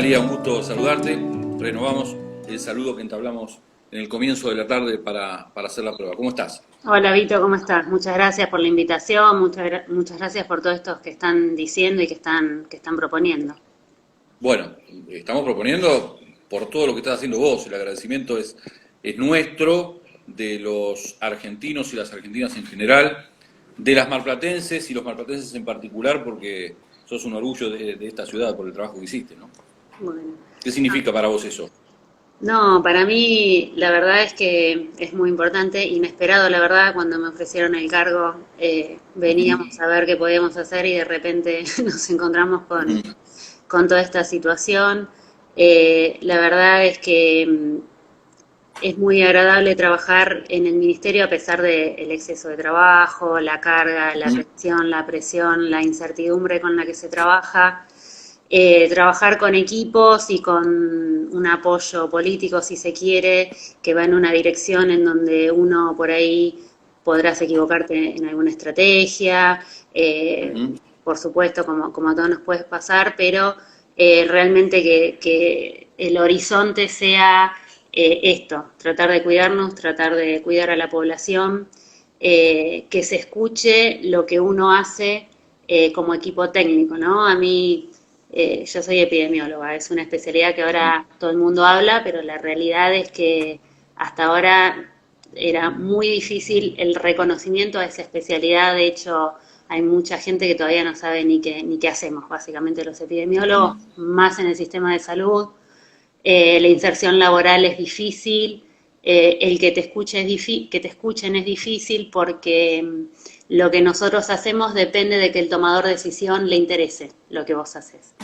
Talía? Un gusto saludarte. Renovamos el saludo que entablamos en el comienzo de la tarde para hacer la prueba. ¿Cómo estás? Hola Vito, ¿cómo estás? Muchas gracias por la invitación, muchas gracias por todo esto que están diciendo y que están proponiendo. Bueno, estamos proponiendo por todo lo que estás haciendo vos. El agradecimiento es nuestro, de los argentinos y las argentinas en general, de las marplatenses y los marplatenses en particular, porque sos un orgullo de esta ciudad por el trabajo que hiciste, ¿no? Bueno, ¿Qué significa para vos eso? no, para mí la verdad es que es muy importante, inesperado la verdad, cuando me ofrecieron el cargo, veníamos a ver qué podíamos hacer y de repente nos encontramos con toda esta situación. La verdad es que es muy agradable trabajar en el ministerio a pesar del exceso de trabajo, la carga, la tensión, la presión, la incertidumbre con la que se trabaja. Trabajar con equipos y con un apoyo político, si se quiere, que va en una dirección en donde uno por ahí podrás equivocarte en alguna estrategia, por supuesto, como a todos nos puede pasar, pero realmente que el horizonte sea esto, tratar de cuidarnos, tratar de cuidar a la población, que se escuche lo que uno hace como equipo técnico, ¿no? A mí, yo soy epidemióloga, es una especialidad que ahora todo el mundo habla, pero la realidad es que hasta ahora era muy difícil el reconocimiento a esa especialidad. De hecho, hay mucha gente que todavía no sabe ni qué hacemos, básicamente los epidemiólogos, más en el sistema de salud. La inserción laboral es difícil, el que te que te escuchen es difícil porque lo que nosotros hacemos depende de que el tomador de decisión le interese lo que vos haces.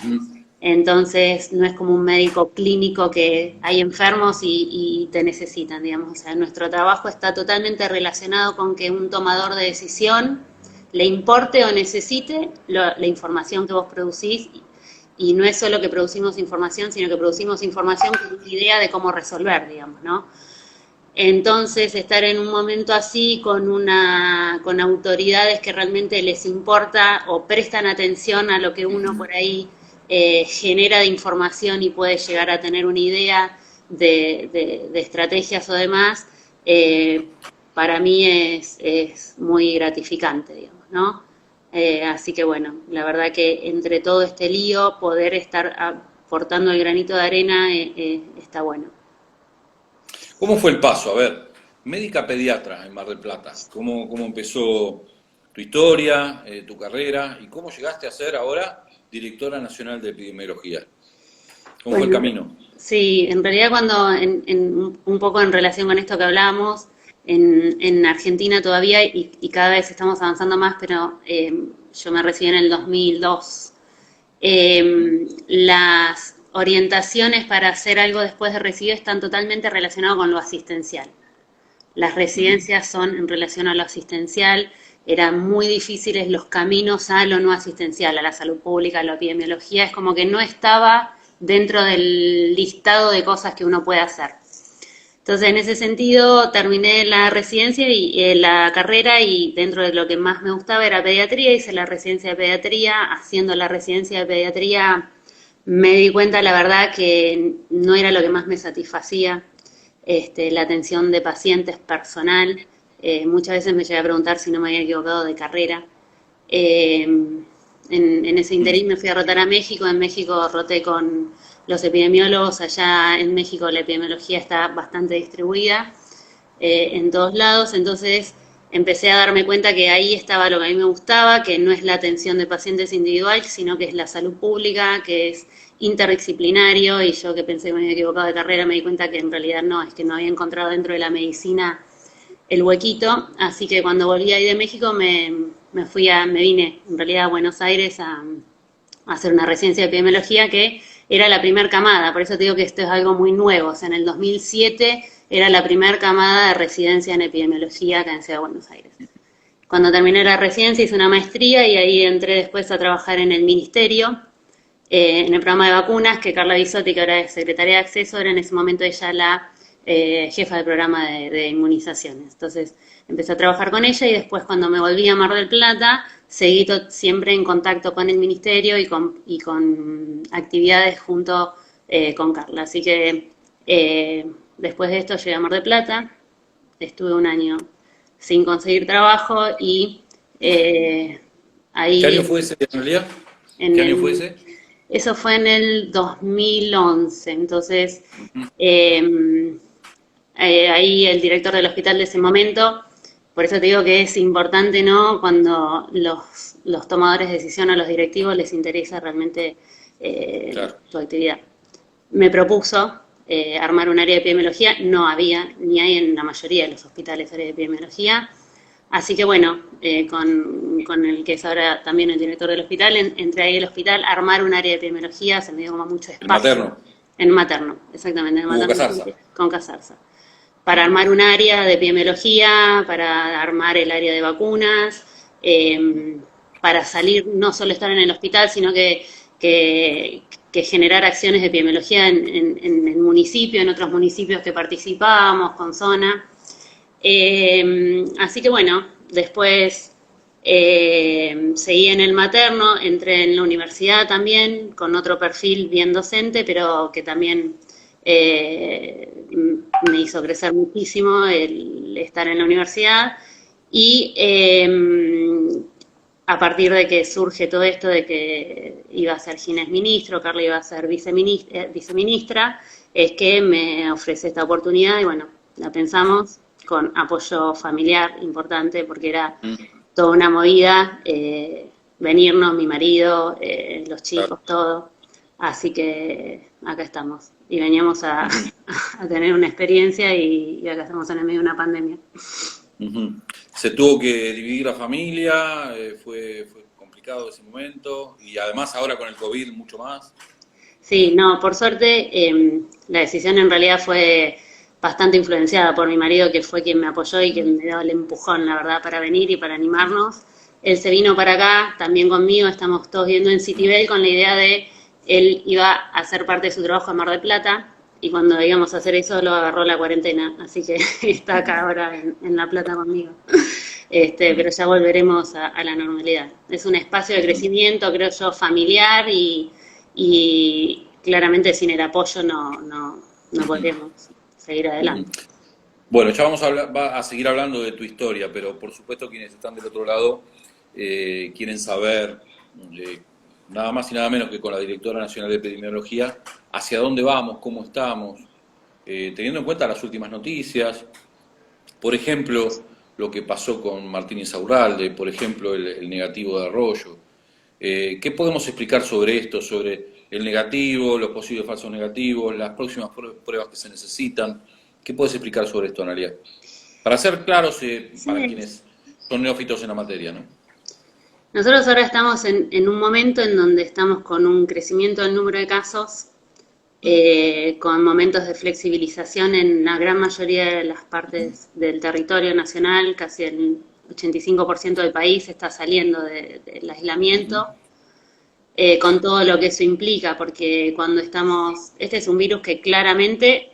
Entonces, no es como un médico clínico que hay enfermos y te necesitan, digamos. O sea, nuestro trabajo está totalmente relacionado con que un tomador de decisión le importe o necesite la información que vos producís. Y no es solo que producimos información, sino que producimos información con una idea de cómo resolver, digamos, ¿no? Entonces, estar en un momento así con autoridades que realmente les importa o prestan atención a lo que uno por ahí genera de información y puede llegar a tener una idea de estrategias o demás, para mí es muy gratificante, digamos, ¿no? Así que bueno, la verdad que entre todo este lío, poder estar aportando el granito de arena está bueno. ¿Cómo fue el paso? A ver, médica pediatra en Mar del Plata. ¿Cómo empezó tu historia, tu carrera y cómo llegaste a ser ahora directora nacional de epidemiología? ¿Cómo fue el Bueno, camino? sí, en realidad cuando, un poco en relación con esto que hablábamos, en Argentina todavía y cada vez estamos avanzando más, pero yo me recibí en el 2002. Las orientaciones para hacer algo después de recibir están totalmente relacionadas con lo asistencial. Las residencias son en relación a lo asistencial, eran muy difíciles los caminos a lo no asistencial, a la salud pública, a la epidemiología, es como que no estaba dentro del listado de cosas que uno puede hacer. Entonces, en ese sentido, terminé la residencia y la carrera y dentro de lo que más me gustaba era pediatría, hice la residencia de pediatría, haciendo la residencia de pediatría me di cuenta, la verdad, que no era lo que más me satisfacía, la atención de pacientes personal. Muchas veces me llegué a preguntar si no me había equivocado de carrera. En ese interín me fui a rotar a México, en México roté con los epidemiólogos, allá en México la epidemiología está bastante distribuida en todos lados, entonces empecé a darme cuenta que ahí estaba lo que a mí me gustaba, que no es la atención de pacientes individual, sino que es la salud pública, que es interdisciplinario, y yo que pensé que me había equivocado de carrera me di cuenta que en realidad no, es que no había encontrado dentro de la medicina el huequito, así que cuando volví ahí de México me vine en realidad a Buenos Aires a hacer una residencia de epidemiología que era la primer camada, por eso te digo que esto es algo muy nuevo, o sea, en el 2007 era la primer camada de residencia en epidemiología acá en Ciudad de Buenos Aires. Cuando terminé la residencia hice una maestría y ahí entré después a trabajar en el ministerio, en el programa de vacunas, que Carla Bisotti, que ahora es secretaria de acceso, era en ese momento ella la jefa del programa de inmunizaciones. Entonces empecé a trabajar con ella y después cuando me volví a Mar del Plata, seguí siempre en contacto con el ministerio y con actividades junto con Carla. Así que después de esto llegué a Mar del Plata, estuve un año sin conseguir trabajo y ¿Qué año ahí fue ese, en realidad? en ¿Qué año fue el, ese? eso fue en el 2011, entonces eh, ahí el director del hospital de ese momento, por eso te digo que es importante, ¿no? Cuando los tomadores de decisión a los directivos les interesa realmente Claro. tu actividad. Me propuso armar un área de epidemiología, no había, ni hay en la mayoría de los hospitales área de epidemiología, así que bueno, con el que es ahora también el director del hospital, entré ahí al hospital, armar un área de epidemiología, se me dio como mucho El espacio, materno. en materno, exactamente, en Hugo materno Casarza. con Casarza, para armar un área de epidemiología, para armar el área de vacunas, para salir, no solo estar en el hospital, sino que, que generar acciones de epidemiología en el municipio, en otros municipios que participábamos, con zona. Así que bueno, después seguí en el materno, entré en la universidad también, con otro perfil bien docente, pero que también me hizo crecer muchísimo el estar en la universidad. Y a partir de que surge todo esto de que iba a ser Ginés ministro, Carla iba a ser viceministra, es que me ofrece esta oportunidad y bueno, la pensamos con apoyo familiar importante porque era Mm, toda una movida, venirnos, mi marido, los claro. chicos, todo. Así que acá estamos. Y veníamos Ujú, a tener una experiencia y acá estamos en el medio de una pandemia. ujú. Se tuvo que dividir la familia, fue complicado ese momento, y además ahora con el COVID mucho más. Sí, no, por suerte la decisión en realidad fue bastante influenciada por mi marido, que fue quien me apoyó y quien Mm, me dio el empujón, la verdad, para venir y para animarnos. Él se vino para acá, también conmigo, estamos todos viendo en Citibel con la idea de él iba a hacer parte de su trabajo en Mar del Plata y cuando íbamos a hacer eso lo agarró la cuarentena, así que está acá ahora en La Plata conmigo. Pero mm, ya volveremos a la normalidad. Es un espacio de ujú, crecimiento, creo yo, familiar y claramente sin el apoyo no ujú, podríamos seguir ujú. adelante. Bueno, ya vamos a, va a seguir hablando de tu historia, pero por supuesto quienes están del otro lado quieren saber, eh, nada más y nada menos que con la Directora Nacional de Epidemiología, hacia dónde vamos, cómo estamos, teniendo en cuenta las últimas noticias, por ejemplo, lo que pasó con Martínez Aurralde, por ejemplo, el negativo de Arroyo. ¿Qué podemos explicar sobre esto, sobre el negativo, los posibles falsos negativos, las próximas pruebas que se necesitan? ¿Qué puedes explicar sobre esto, Analia? Para ser claros, para Sí. quienes son neófitos en la materia, ¿no? Nosotros ahora estamos en un momento en donde estamos con un crecimiento del número de casos, con momentos de flexibilización en la gran mayoría de las partes del territorio nacional, casi el 85% del país está saliendo del Ujú, aislamiento, con todo lo que eso implica, porque cuando estamos, este es un virus que claramente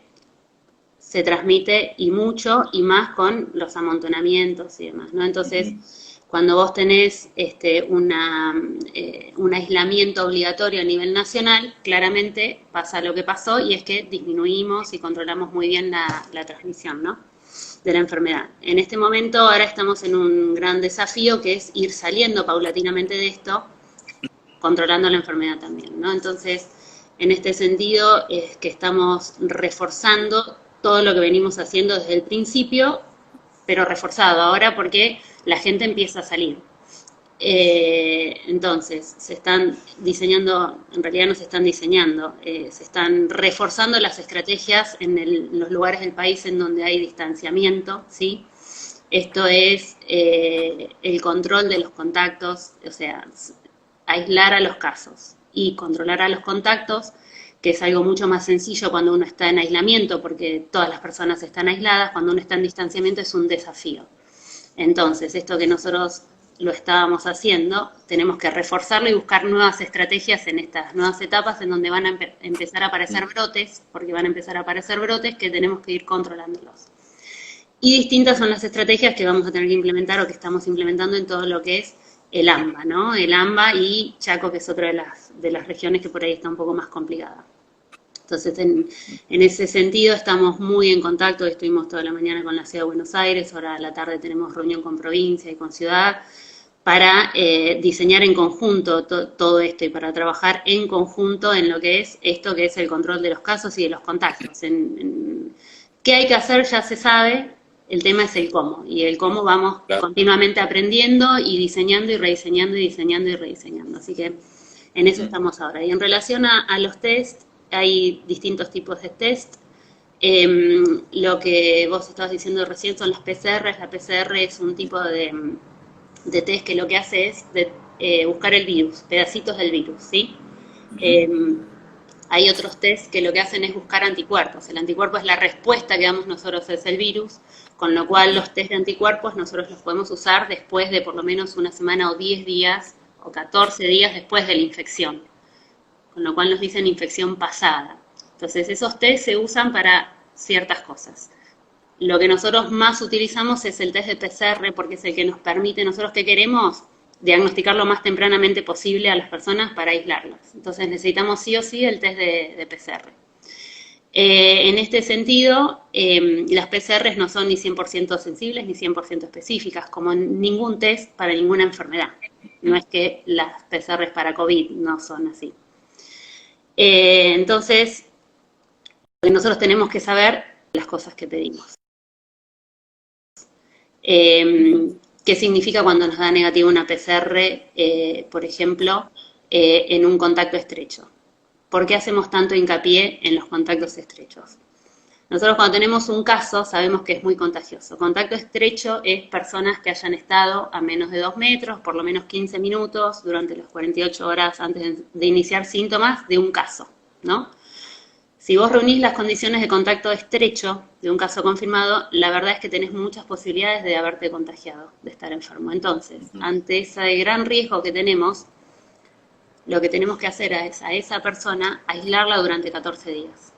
se transmite y mucho y más con los amontonamientos y demás, ¿no? ujú, Entonces, cuando vos tenés un aislamiento obligatorio a nivel nacional, claramente pasa lo que pasó y es que disminuimos y controlamos muy bien la transmisión, ¿no? De la enfermedad. En este momento ahora estamos en un gran desafío que es ir saliendo paulatinamente de esto, controlando la enfermedad también, ¿no? Entonces, en este sentido es que estamos reforzando todo lo que venimos haciendo desde el principio, pero reforzado ahora porque la gente empieza a salir. Entonces, se están diseñando, en realidad no se están diseñando, se están reforzando las estrategias los lugares del país en donde hay distanciamiento, ¿sí? Esto es el control de los contactos, o sea, aislar a los casos y controlar a los contactos, que es algo mucho más sencillo cuando uno está en aislamiento, porque todas las personas están aisladas, cuando uno está en distanciamiento es un desafío. Entonces, esto que nosotros lo estábamos haciendo, tenemos que reforzarlo y buscar nuevas estrategias en estas nuevas etapas en donde van a empezar a aparecer brotes, porque van a empezar a aparecer brotes que tenemos que ir controlándolos. Y distintas son las estrategias que vamos a tener que implementar o que estamos implementando en todo lo que es el AMBA, ¿no? El AMBA y Chaco, que es otra de las regiones que por ahí está un poco más complicada. Entonces, en ese sentido, estamos muy en contacto, estuvimos toda la mañana con la Ciudad de Buenos Aires, ahora a la tarde tenemos reunión con provincia y con ciudad, para diseñar en conjunto todo esto y para trabajar en conjunto en lo que es esto que es el control de los casos y de los contactos. ¿Qué hay que hacer? Ya se sabe, el tema es el cómo, y el cómo vamos continuamente aprendiendo y diseñando y rediseñando y diseñando y rediseñando. Así que en eso estamos ahora. Y en relación a los test, hay distintos tipos de test. Lo que vos estabas diciendo recién son las PCRs. La PCR es un tipo de test que lo que hace es buscar el virus, pedacitos del virus, ¿sí? Hay otros test que lo que hacen es buscar anticuerpos. El anticuerpo es la respuesta que damos nosotros es el virus, con lo cual los test de anticuerpos nosotros los podemos usar después de por lo menos una semana o 10 días o 14 días después de la infección, con lo cual nos dicen infección pasada. Entonces esos test se usan para ciertas cosas. Lo que nosotros más utilizamos es el test de PCR porque es el que nos permite, nosotros que queremos, diagnosticar lo más tempranamente posible a las personas para aislarlas. Entonces necesitamos sí o sí el test de PCR. En este sentido, las PCRs no son ni 100% sensibles ni 100% específicas, como ningún test para ninguna enfermedad. No es que las PCRs para COVID no son así. Entonces, nosotros tenemos que saber las cosas que pedimos. ¿Qué significa cuando nos da negativo una PCR, por ejemplo, en un contacto estrecho? ¿Por qué hacemos tanto hincapié en los contactos estrechos? Nosotros cuando tenemos un caso sabemos que es muy contagioso. Contacto estrecho es personas que hayan estado a menos de 2 metros, por lo menos 15 minutos, durante las 48 horas antes de iniciar síntomas de un caso, ¿no? Si vos reunís las condiciones de contacto estrecho de un caso confirmado, la verdad es que tenés muchas posibilidades de haberte contagiado, de estar enfermo. Entonces, ante ese gran riesgo que tenemos, lo que tenemos que hacer es a esa persona aislarla durante 14 días.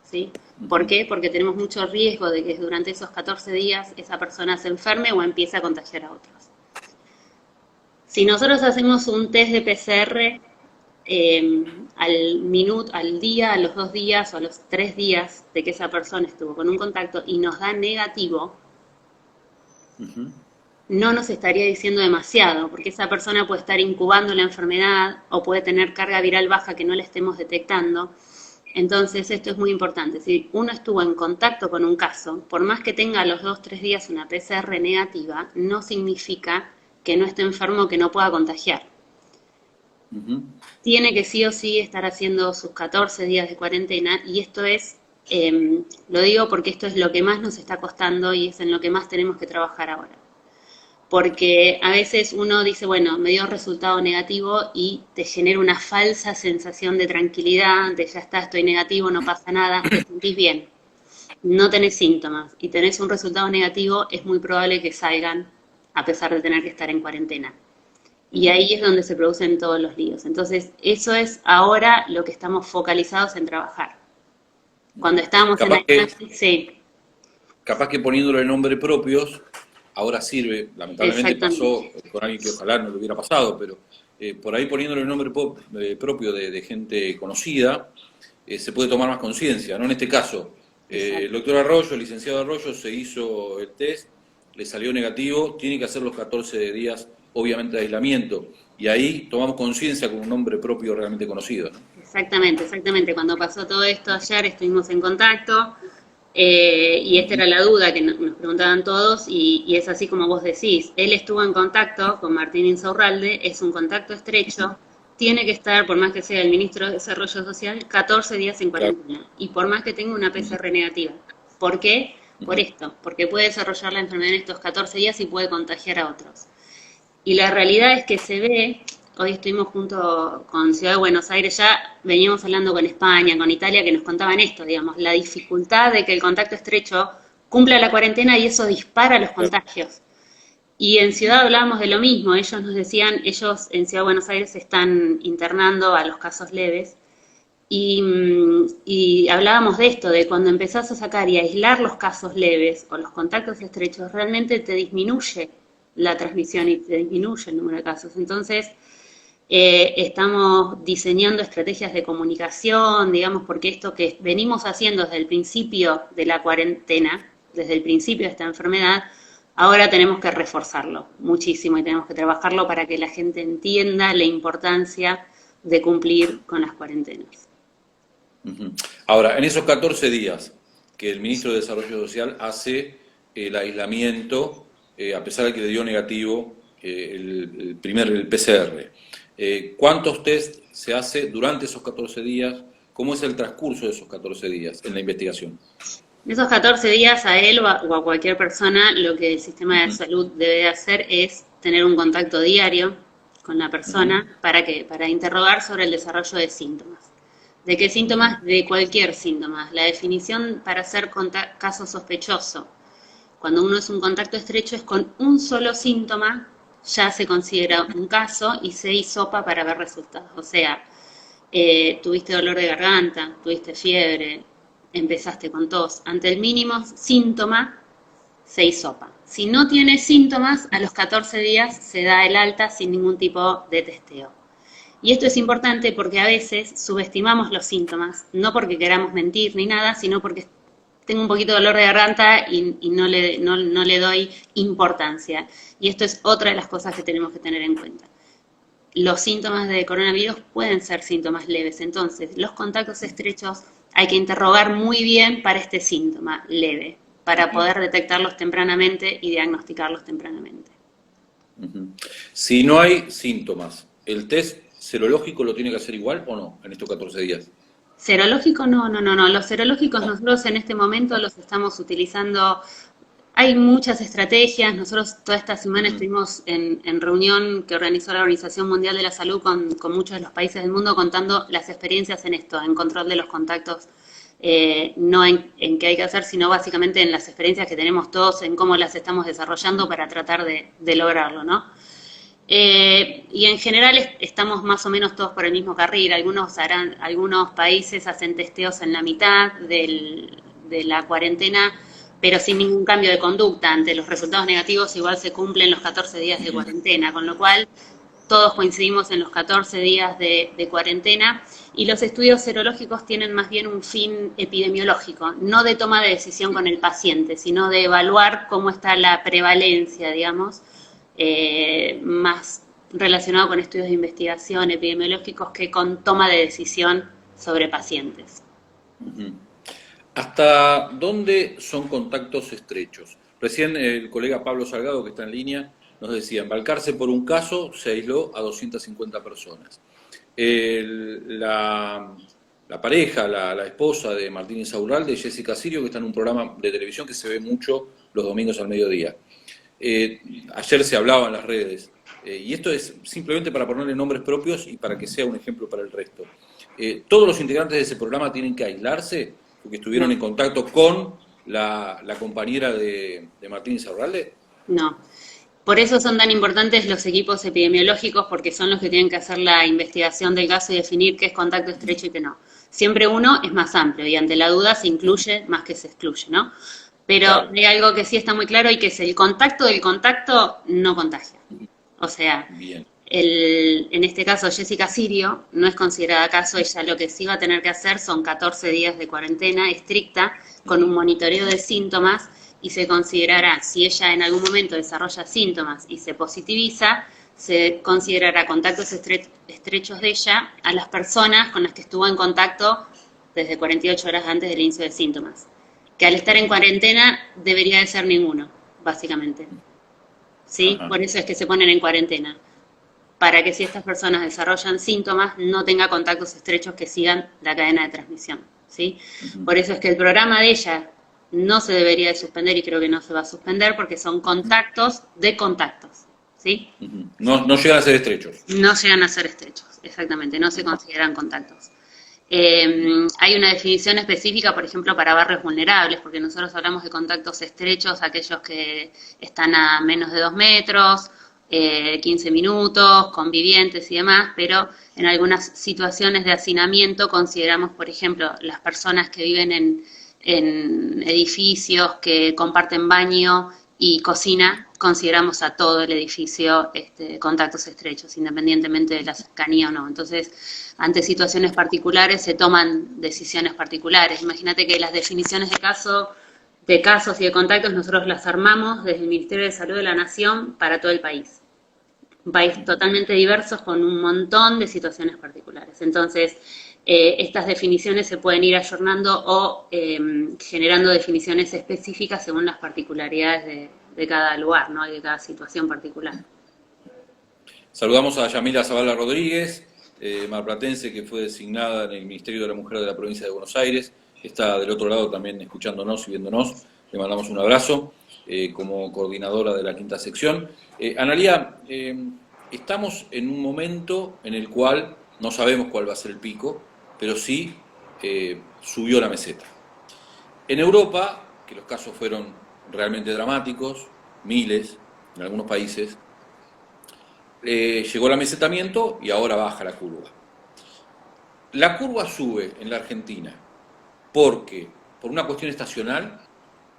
¿Sí? ¿Por qué? Porque tenemos mucho riesgo de que durante esos 14 días esa persona se enferme o empiece a contagiar a otros. Si nosotros hacemos un test de PCR al minuto, al día, a los 2 días o a los 3 días de que esa persona estuvo con un contacto y nos da negativo, no nos estaría diciendo demasiado, porque esa persona puede estar incubando la enfermedad o puede tener carga viral baja que no la estemos detectando. Entonces esto es muy importante. Si uno estuvo en contacto con un caso, por más que tenga a los 2-3 días una PCR negativa, no significa que no esté enfermo o que no pueda contagiar. Tiene que sí o sí estar haciendo sus 14 días de cuarentena, y esto es, lo digo porque esto es lo que más nos está costando y es en lo que más tenemos que trabajar ahora. Porque a veces uno dice, bueno, me dio resultado negativo y te genera una falsa sensación de tranquilidad, de ya está, estoy negativo, no pasa nada, te sentís bien. No tenés síntomas y tenés un resultado negativo, es muy probable que salgan a pesar de tener que estar en cuarentena. Y ahí es donde se producen todos los líos. Entonces, eso es ahora lo que estamos focalizados en trabajar. Cuando estábamos en la... Sí. Capaz que poniéndole nombre propios, ahora sirve. Lamentablemente pasó con alguien que ojalá no le hubiera pasado, pero por ahí poniéndole el nombre propio de gente conocida, se puede tomar más conciencia, ¿no? En este caso, el doctor Arroyo, el licenciado Arroyo, se hizo el test, le salió negativo, tiene que hacer los 14 días obviamente de aislamiento, y ahí tomamos conciencia con un nombre propio realmente conocido, ¿no? Exactamente, exactamente. Cuando pasó todo esto ayer estuvimos en contacto, y esta era la duda que nos preguntaban todos, y es así como vos decís. Él estuvo en contacto con Martín Insaurralde, es un contacto estrecho, tiene que estar, por más que sea el ministro de Desarrollo Social, 14 días en cuarentena, y por más que tenga una PCR negativa. ¿Por qué? Por esto, porque puede desarrollar la enfermedad en estos 14 días y puede contagiar a otros. Y la realidad es que se ve, hoy estuvimos junto con Ciudad de Buenos Aires, ya veníamos hablando con España, con Italia, que nos contaban esto, digamos, la dificultad de que el contacto estrecho cumpla la cuarentena y eso dispara los contagios. Y en Ciudad hablábamos de lo mismo, ellos nos decían, ellos en Ciudad de Buenos Aires están internando a los casos leves, y hablábamos de esto, de cuando empezás a sacar y aislar los casos leves o los contactos estrechos, realmente te disminuye la transmisión y te disminuye el número de casos. Entonces, Estamos diseñando estrategias de comunicación, digamos, porque esto que venimos haciendo desde el principio de la cuarentena, desde el principio de esta enfermedad, ahora tenemos que reforzarlo muchísimo y tenemos que trabajarlo para que la gente entienda la importancia de cumplir con las cuarentenas. Ahora, en esos 14 días que el ministro de Desarrollo Social hace el aislamiento, a pesar de que le dio negativo el PCR, ¿cuántos test se hace durante esos 14 días? ¿Cómo es el transcurso de esos 14 días en la investigación? En esos 14 días a él o a cualquier persona lo que el sistema de salud debe hacer es tener un contacto diario con la persona para interrogar sobre el desarrollo de síntomas. ¿De qué síntomas? De cualquier síntoma. La definición para hacer caso sospechoso, cuando uno es un contacto estrecho, es con un solo síntoma, ya se considera un caso y se hisopa para ver resultados. O sea, tuviste dolor de garganta, tuviste fiebre, empezaste con tos. Ante el mínimo síntoma, se hisopa. Si no tiene síntomas, a los 14 días se da el alta sin ningún tipo de testeo. Y esto es importante porque a veces subestimamos los síntomas, no porque queramos mentir ni nada, sino porque tengo un poquito de dolor de garganta y no le doy importancia. Y esto es otra de las cosas que tenemos que tener en cuenta. Los síntomas de coronavirus pueden ser síntomas leves, entonces los contactos estrechos hay que interrogar muy bien para este síntoma leve, para poder detectarlos tempranamente y diagnosticarlos tempranamente. Si no hay síntomas, ¿el test serológico lo tiene que hacer igual o no en estos 14 días? Serológico, no. Los serológicos nosotros en este momento los estamos utilizando. Hay muchas estrategias. Nosotros toda esta semana estuvimos en reunión que organizó la Organización Mundial de la Salud con muchos de los países del mundo contando las experiencias en esto, en control de los contactos, no en qué hay que hacer, sino básicamente en las experiencias que tenemos todos, en cómo las estamos desarrollando para tratar de lograrlo, ¿no? Y en general estamos más o menos todos por el mismo carril. Algunos países hacen testeos en la mitad de la cuarentena, pero sin ningún cambio de conducta. Ante los resultados negativos igual se cumplen los 14 días de cuarentena, con lo cual todos coincidimos en los 14 días de cuarentena, y los estudios serológicos tienen más bien un fin epidemiológico, no de toma de decisión con el paciente, sino de evaluar cómo está la prevalencia, digamos, más relacionado con estudios de investigación epidemiológicos que con toma de decisión sobre pacientes. ¿Hasta dónde son contactos estrechos? Recién el colega Pablo Salgado, que está en línea, nos decía, en Balcarce por un caso se aisló a 250 personas. La pareja, la esposa de Martín Insaurralde, Jessica Sirio, que está en un programa de televisión que se ve mucho los domingos al mediodía. Ayer se hablaba en las redes, y esto es simplemente para ponerle nombres propios y para que sea un ejemplo para el resto. ¿Todos los integrantes de ese programa tienen que aislarse porque estuvieron en contacto con la compañera de Martín Insaurralde? No. Por eso son tan importantes los equipos epidemiológicos, porque son los que tienen que hacer la investigación del caso y definir qué es contacto estrecho y qué no. Siempre uno es más amplio y ante la duda se incluye más que se excluye, ¿no? Pero claro, hay algo que sí está muy claro y que es el contacto del contacto no contagia. O sea, en este caso Jessica Sirio no es considerada caso, ella lo que sí va a tener que hacer son 14 días de cuarentena estricta con un monitoreo de síntomas y se considerará, si ella en algún momento desarrolla síntomas y se positiviza, se considerará contactos estrechos de ella a las personas con las que estuvo en contacto desde 48 horas antes del inicio de síntomas. Que al estar en cuarentena debería de ser ninguno, básicamente. ¿Sí? Ajá. Por eso es que se ponen en cuarentena. Para que si estas personas desarrollan síntomas, no tenga contactos estrechos que sigan la cadena de transmisión. ¿Sí? Uh-huh. Por eso es que el programa de ella no se debería de suspender y creo que no se va a suspender porque son contactos de contactos. ¿Sí? Uh-huh. No llegan a ser estrechos. No llegan a ser estrechos, exactamente. No se consideran contactos. Hay una definición específica, por ejemplo, para barrios vulnerables, porque nosotros hablamos de contactos estrechos, aquellos que están a menos de 2 metros, 15 minutos, convivientes y demás, pero en algunas situaciones de hacinamiento consideramos, por ejemplo, las personas que viven en edificios que comparten baño y cocina, consideramos a todo el edificio contactos estrechos, independientemente de la cercanía o no. Entonces, ante situaciones particulares se toman decisiones particulares. Imagínate que las definiciones de casos y de contactos nosotros las armamos desde el Ministerio de Salud de la Nación para todo el país. Un país totalmente diverso con un montón de situaciones particulares. Entonces, estas definiciones se pueden ir ayornando o generando definiciones específicas según las particularidades de cada lugar, ¿no? Y de cada situación particular. Saludamos a Yamila Zavala Rodríguez, marplatense, que fue designada en el Ministerio de la Mujer de la Provincia de Buenos Aires. Está del otro lado también escuchándonos y viéndonos. Le mandamos un abrazo como coordinadora de la quinta sección. Analía, estamos en un momento en el cual no sabemos cuál va a ser el pico, pero sí subió la meseta. En Europa, que los casos fueron realmente dramáticos, miles en algunos países, llegó el amesetamiento y ahora baja la curva. La curva sube en la Argentina porque por una cuestión estacional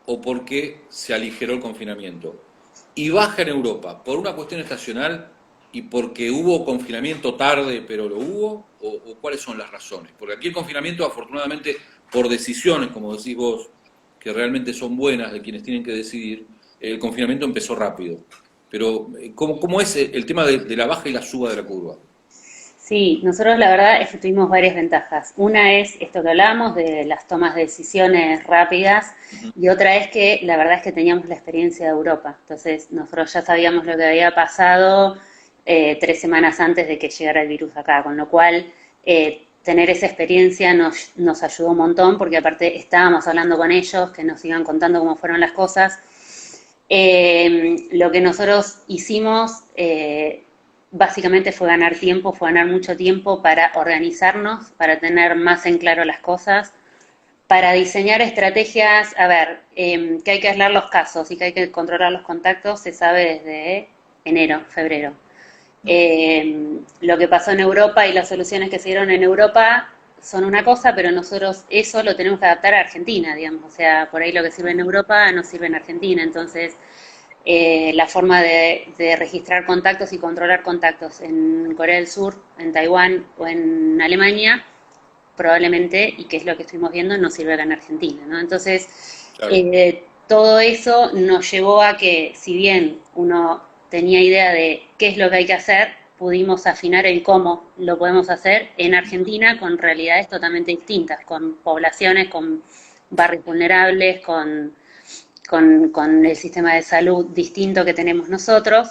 o porque se aligeró el confinamiento, y baja en Europa por una cuestión estacional y porque hubo confinamiento tarde, pero lo hubo, o cuáles son las razones. Porque aquí el confinamiento, afortunadamente, por decisiones, como decís vos, que realmente son buenas de quienes tienen que decidir, el confinamiento empezó rápido. Pero, ¿cómo es el tema de la baja y la suba de la curva? Sí, nosotros la verdad es que tuvimos varias ventajas. Una es esto que hablábamos de las tomas de decisiones rápidas, y otra es que la verdad es que teníamos la experiencia de Europa. Entonces nosotros ya sabíamos lo que había pasado 3 semanas antes de que llegara el virus acá, con lo cual tener esa experiencia nos ayudó un montón, porque aparte estábamos hablando con ellos, que nos iban contando cómo fueron las cosas. Lo que nosotros hicimos básicamente fue ganar tiempo, fue ganar mucho tiempo para organizarnos, para tener más en claro las cosas, para diseñar estrategias. A ver, que hay que aislar los casos y que hay que controlar los contactos se sabe desde enero, febrero. Lo que pasó en Europa y las soluciones que se dieron en Europa son una cosa, pero nosotros eso lo tenemos que adaptar a Argentina, digamos. O sea, por ahí lo que sirve en Europa no sirve en Argentina. Entonces, la forma de registrar contactos y controlar contactos en Corea del Sur, en Taiwán o en Alemania, probablemente, y que es lo que estuvimos viendo, no sirve acá en Argentina, ¿no? Entonces, claro, todo eso nos llevó a que, si bien uno tenía idea de qué es lo que hay que hacer, pudimos afinar el cómo lo podemos hacer en Argentina con realidades totalmente distintas, con poblaciones, con barrios vulnerables, con el sistema de salud distinto que tenemos nosotros.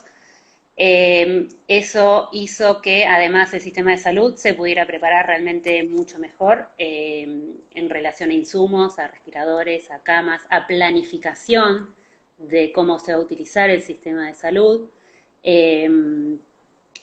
Eso hizo que además el sistema de salud se pudiera preparar realmente mucho mejor en relación a insumos, a respiradores, a camas, a planificación de cómo se va a utilizar el sistema de salud,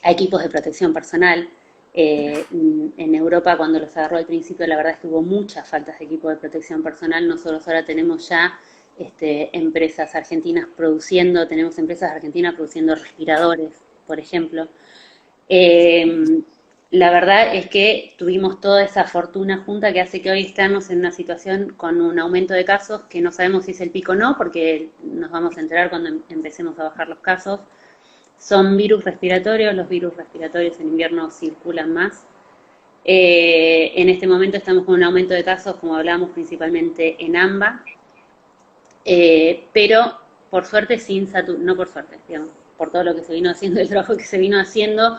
a equipos de protección personal. En Europa, cuando los agarró al principio, la verdad es que hubo muchas faltas de equipo de protección personal. Nosotros ahora tenemos ya empresas argentinas produciendo, tenemos empresas argentinas produciendo respiradores, por ejemplo. La verdad es que tuvimos toda esa fortuna junta que hace que hoy estemos en una situación con un aumento de casos que no sabemos si es el pico o no, porque nos vamos a enterar cuando empecemos a bajar los casos. Son virus respiratorios, los virus respiratorios en invierno circulan más. En este momento estamos con un aumento de casos, como hablábamos, principalmente en AMBA, pero por suerte no por suerte, digamos, por todo lo que se vino haciendo, el trabajo que se vino haciendo.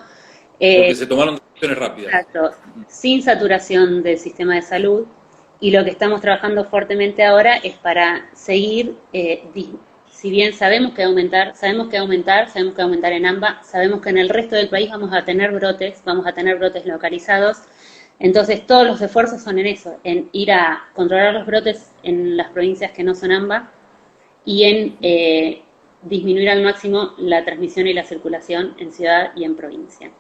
Porque se tomaron decisiones rápidas. Exacto, sin saturación del sistema de salud, y lo que estamos trabajando fuertemente ahora es para seguir, si bien sabemos que va a aumentar, sabemos que va a aumentar en AMBA, sabemos que en el resto del país vamos a tener brotes localizados. Entonces todos los esfuerzos son en eso, en ir a controlar los brotes en las provincias que no son AMBA y en disminuir al máximo la transmisión y la circulación en ciudad y en provincia.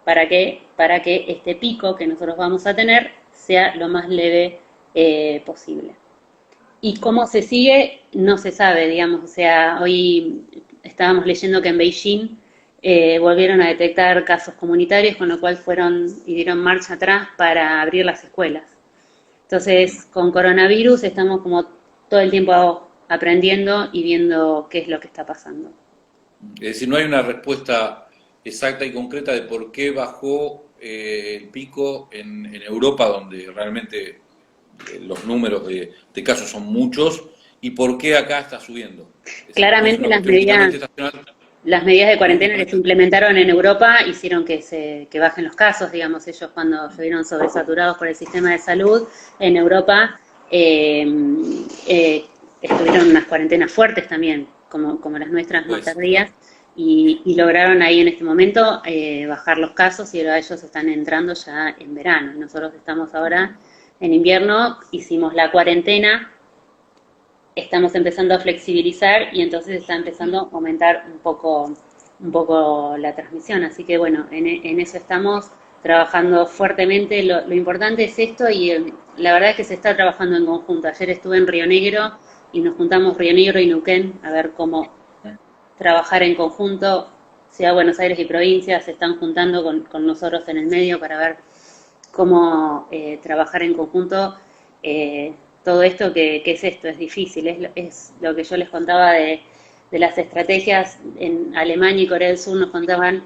¿Para qué? Para que este pico que nosotros vamos a tener sea lo más leve posible. Y cómo se sigue, no se sabe, digamos. O sea, hoy estábamos leyendo que en Beijing volvieron a detectar casos comunitarios, con lo cual fueron y dieron marcha atrás para abrir las escuelas. Entonces, con coronavirus estamos como todo el tiempo aprendiendo y viendo qué es lo que está pasando. Es decir, no hay una respuesta exacta y concreta de por qué bajó el pico en Europa, donde realmente los números de casos son muchos, y por qué acá está subiendo. Es decir, no es Claramente una cuestión netamente estacional. las medidas de No, cuarentena que se implementaron en Europa hicieron que bajen los casos, digamos, ellos cuando se vieron sobresaturados por el sistema de salud, en Europa eh, estuvieron unas cuarentenas fuertes también, como las nuestras más pues, tardías, y lograron ahí en este momento bajar los casos y ahora ellos están entrando ya en verano. Nosotros estamos ahora en invierno, hicimos la cuarentena, estamos empezando a flexibilizar y entonces está empezando a aumentar un poco la transmisión. Así que bueno, en eso estamos trabajando fuertemente. Lo importante es esto y la verdad es que se está trabajando en conjunto. Ayer estuve en Río Negro y nos juntamos Río Negro y Neuquén a ver cómo trabajar en conjunto. Ciudad de Buenos Aires y provincia se están juntando con nosotros en el medio para ver cómo trabajar en conjunto. Todo esto que es esto, es difícil, es lo que yo les contaba de las estrategias en Alemania y Corea del Sur, nos contaban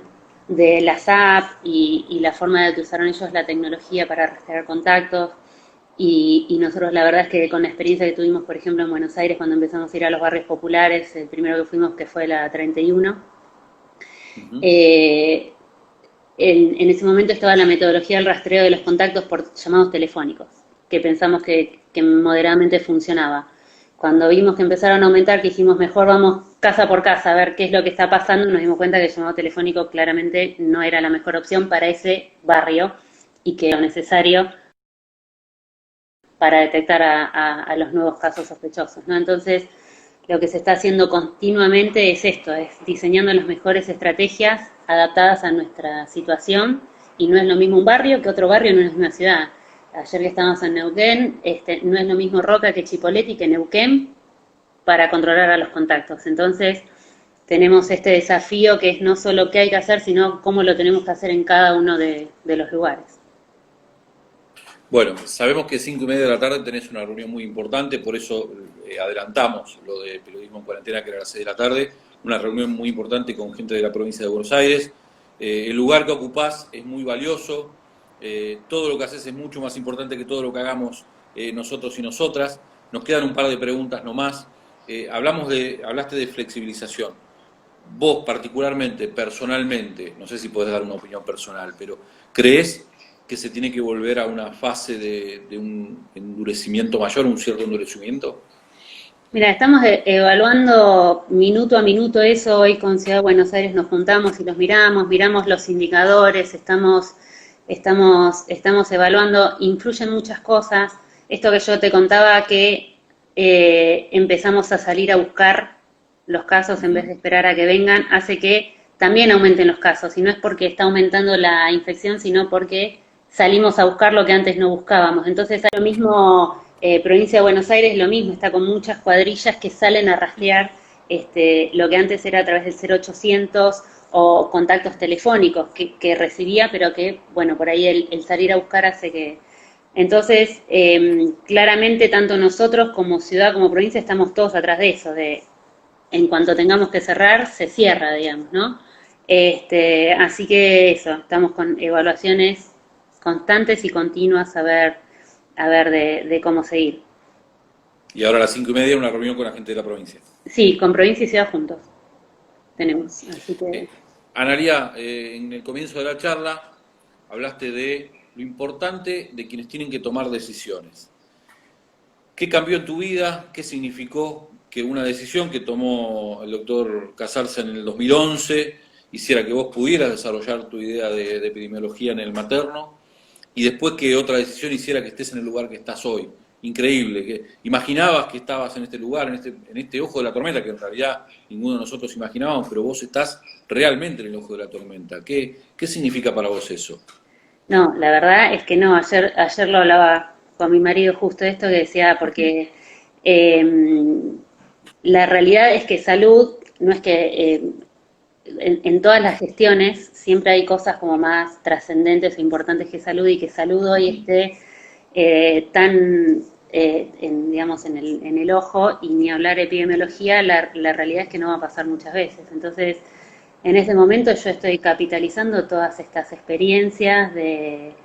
de las apps y la forma de que usaron ellos la tecnología para rastrear contactos y nosotros la verdad es que con la experiencia que tuvimos, por ejemplo, en Buenos Aires cuando empezamos a ir a los barrios populares, el primero que fuimos que fue la 31, eh, en ese momento estaba la metodología del rastreo de los contactos por llamados telefónicos, que pensamos que moderadamente funcionaba. Cuando vimos que empezaron a aumentar, que dijimos mejor vamos casa por casa a ver qué es lo que está pasando, nos dimos cuenta que el llamado telefónico claramente no era la mejor opción para ese barrio y que lo necesario para detectar a los nuevos casos sospechosos, ¿no? Entonces, lo que se está haciendo continuamente es esto, es diseñando las mejores estrategias adaptadas a nuestra situación y no es lo mismo un barrio que otro barrio en una misma ciudad. Ayer que estábamos en Neuquén, no es lo mismo Roca que Chipoleti que Neuquén para controlar a los contactos. Entonces, tenemos este desafío que es no solo qué hay que hacer, sino cómo lo tenemos que hacer en cada uno de los lugares. bueno, sabemos que 5:30 de la tarde tenés una reunión muy importante, por eso adelantamos lo de periodismo en cuarentena, que era a las 6 de la tarde, una reunión muy importante con gente de la provincia de Buenos Aires. El lugar que ocupás es muy valioso, todo lo que haces es mucho más importante que todo lo que hagamos nosotros y nosotras. Nos quedan un par de preguntas nomás. Hablaste de flexibilización. Vos particularmente, personalmente, no sé si podés dar una opinión personal, pero ¿crees que se tiene que volver a una fase de un endurecimiento mayor, un cierto endurecimiento? Mira, estamos evaluando minuto a minuto eso. Hoy con Ciudad de Buenos Aires nos juntamos y los miramos los indicadores, estamos evaluando, influyen muchas cosas. Esto que yo te contaba que empezamos a salir a buscar los casos en vez de esperar a que vengan, hace que también aumenten los casos. Y no es porque está aumentando la infección, sino porque salimos a buscar lo que antes no buscábamos. Entonces, lo mismo, provincia de Buenos Aires, lo mismo, está con muchas cuadrillas que salen a rastrear lo que antes era a través del 0800 o contactos telefónicos que recibía, pero que, bueno, por ahí el salir a buscar hace que... Entonces, claramente, tanto nosotros como ciudad, como provincia, estamos todos atrás de eso, de en cuanto tengamos que cerrar, se cierra, digamos, ¿no? Así que eso, estamos con evaluaciones constantes y continuas a ver de cómo seguir. Y ahora a las 5:30 una reunión con la gente de la provincia. Sí, con provincia y ciudad juntos tenemos, así que... Analía, en el comienzo de la charla hablaste de lo importante de quienes tienen que tomar decisiones. ¿Qué cambió en tu vida? ¿Qué significó que una decisión que tomó el doctor Casarza en el 2011 hiciera que vos pudieras desarrollar tu idea de epidemiología en el materno y después que otra decisión hiciera que estés en el lugar que estás hoy? Increíble, que imaginabas que estabas en este lugar, en este ojo de la tormenta, que en realidad ninguno de nosotros imaginábamos, pero vos estás realmente en el ojo de la tormenta. ¿Qué significa para vos eso? No, la verdad es que no, ayer lo hablaba con mi marido justo esto que decía, porque la realidad es que salud, no es que en todas las gestiones siempre hay cosas como más trascendentes o importantes que salud y que salud hoy esté tan digamos, en el ojo, y ni hablar epidemiología, la realidad es que no va a pasar muchas veces. Entonces, en este momento yo estoy capitalizando todas estas experiencias de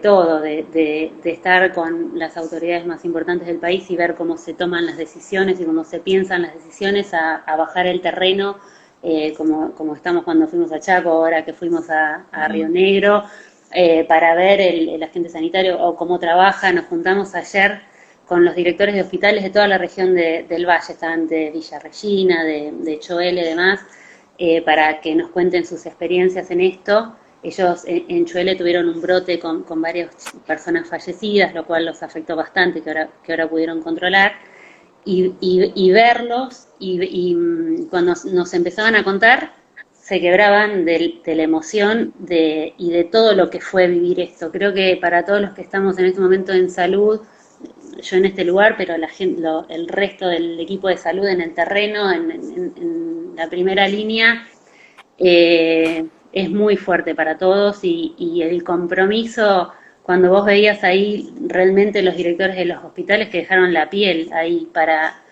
todo, de estar con las autoridades más importantes del país y ver cómo se toman las decisiones y cómo se piensan las decisiones, a bajar el terreno, como estamos cuando fuimos a Chaco, ahora que fuimos a Río Negro, para ver el agente sanitario o cómo trabaja. Nos juntamos ayer con los directores de hospitales de toda la región del Valle, estaban de Villa Regina, de Choel y demás, para que nos cuenten sus experiencias en esto. Ellos en Choel tuvieron un brote con varias personas fallecidas, lo cual los afectó bastante, que ahora pudieron controlar. Y verlos, y cuando nos empezaban a contar, se quebraban de la emoción y de todo lo que fue vivir esto. Creo que para todos los que estamos en este momento en salud, yo en este lugar, pero la gente, el resto del equipo de salud en el terreno, en la primera línea, es muy fuerte para todos, y el compromiso, cuando vos veías ahí realmente los directores de los hospitales que dejaron la piel ahí para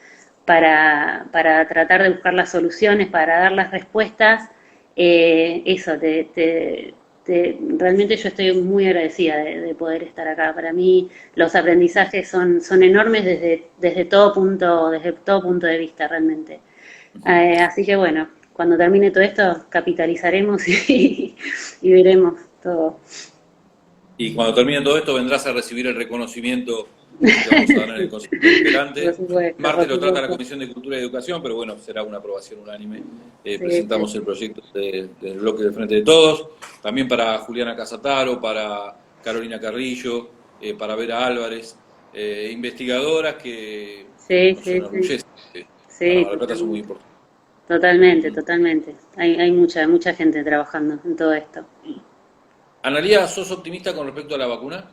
tratar de buscar las soluciones, para dar las respuestas, eso, realmente yo estoy muy agradecida de poder estar acá. Para mí los aprendizajes son enormes desde todo punto de vista, realmente. Así que bueno, cuando termine todo esto capitalizaremos y veremos todo. Y cuando termine todo esto vendrás a recibir el reconocimiento que vamos a dar en el Consejo Deliberante. Por supuesto, Martes lo trata la Comisión de Cultura y Educación, pero bueno, será una aprobación unánime. Presentamos el proyecto del bloque del Frente de Todos, también para Juliana Casataro, para Carolina Carrillo, para Vera Álvarez, investigadoras que nos enorgullecen. Para Mar del Plata son muy importantes. Totalmente. Hay mucha gente trabajando en todo esto. Analía, ¿sos optimista con respecto a la vacuna?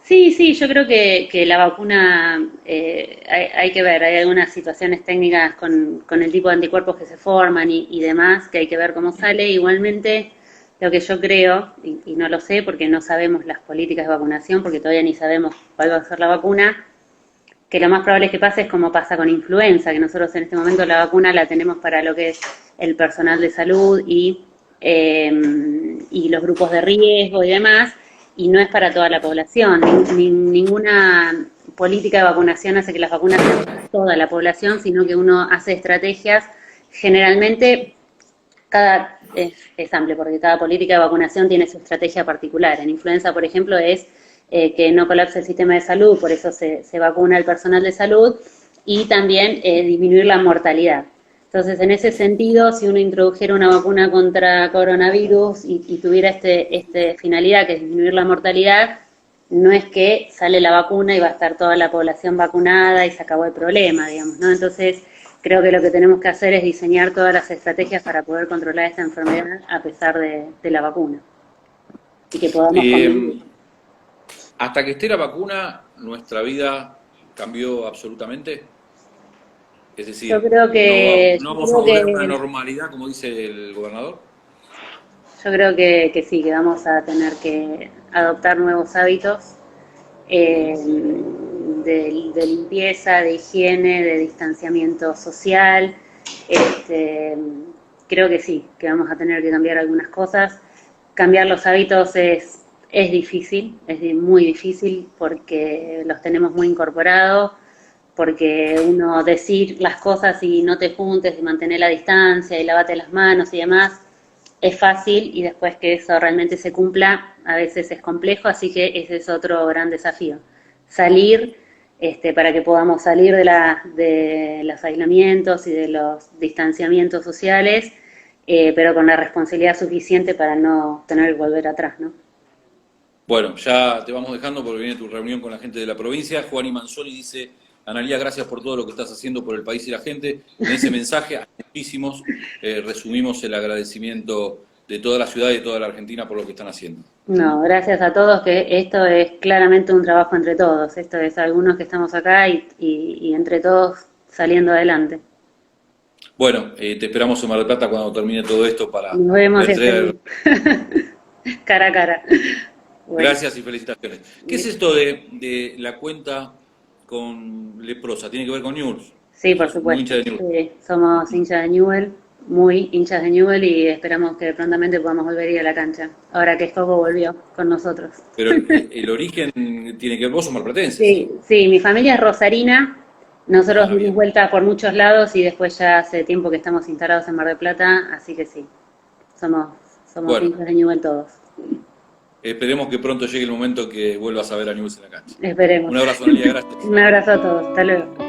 Sí, yo creo que la vacuna, hay que ver, hay algunas situaciones técnicas con el tipo de anticuerpos que se forman y demás, que hay que ver cómo sale. Igualmente, lo que yo creo, y no lo sé porque no sabemos las políticas de vacunación, porque todavía ni sabemos cuál va a ser la vacuna, que lo más probable es que pase es como pasa con influenza, que nosotros en este momento la vacuna la tenemos para lo que es el personal de salud y los grupos de riesgo y demás, y no es para toda la población. Ninguna política de vacunación hace que las vacunas sean para toda la población, sino que uno hace estrategias, generalmente es amplio, porque cada política de vacunación tiene su estrategia particular. En influenza, por ejemplo, es que no colapse el sistema de salud, por eso se vacuna al personal de salud, y también disminuir la mortalidad. Entonces, en ese sentido, si uno introdujera una vacuna contra coronavirus y tuviera este finalidad, que es disminuir la mortalidad, no es que sale la vacuna y va a estar toda la población vacunada y se acabó el problema, digamos, ¿no? Entonces, creo que lo que tenemos que hacer es diseñar todas las estrategias para poder controlar esta enfermedad a pesar de la vacuna. Y que podamos convivir. Hasta que esté la vacuna, ¿nuestra vida cambió absolutamente? Es decir, yo creo que, no vamos a volver a una normalidad, como dice el gobernador. Yo creo que sí, que vamos a tener que adoptar nuevos hábitos de limpieza, de higiene, de distanciamiento social. Creo que sí, que vamos a tener que cambiar algunas cosas. Cambiar los hábitos es difícil, es muy difícil porque los tenemos muy incorporados, porque uno decir las cosas y no te juntes y mantener la distancia y lavate las manos y demás es fácil, y después que eso realmente se cumpla a veces es complejo, así que ese es otro gran desafío. Salir, para que podamos salir de los aislamientos y de los distanciamientos sociales, pero con la responsabilidad suficiente para no tener que volver atrás, ¿no? Bueno, ya te vamos dejando porque viene tu reunión con la gente de la provincia. Juani Manzoni dice: Analía, gracias por todo lo que estás haciendo por el país y la gente. En ese mensaje, a muchísimos, resumimos el agradecimiento de toda la ciudad y de toda la Argentina por lo que están haciendo. No, gracias a todos, que esto es claramente un trabajo entre todos. Esto es algunos que estamos acá y entre todos saliendo adelante. Bueno, te esperamos en Mar del Plata cuando termine todo esto para nos vemos cara a cara. Bueno, Gracias y felicitaciones. ¿Qué es esto de la cuenta con Leprosa? ¿Tiene que ver con News? sí, por ¿Sos muy supuesto. hincha de News? Sí, somos hinchas de Newell, muy hinchas de Newell y esperamos que prontamente podamos volver a ir a la cancha, ahora que Coco volvió con nosotros. Pero el origen tiene que ver, vos sos marplatenses. Sí, sí, mi familia es rosarina, nosotros Ah, dimos bien. vuelta por muchos lados y después ya hace tiempo que estamos instalados en Mar del Plata, así que sí, somos, somos Bueno, hinchas de Newell todos. esperemos que pronto llegue el momento que vuelvas a ver a News en la cancha. Esperemos. Un abrazo, Analia, gracias. Un abrazo a todos, hasta luego.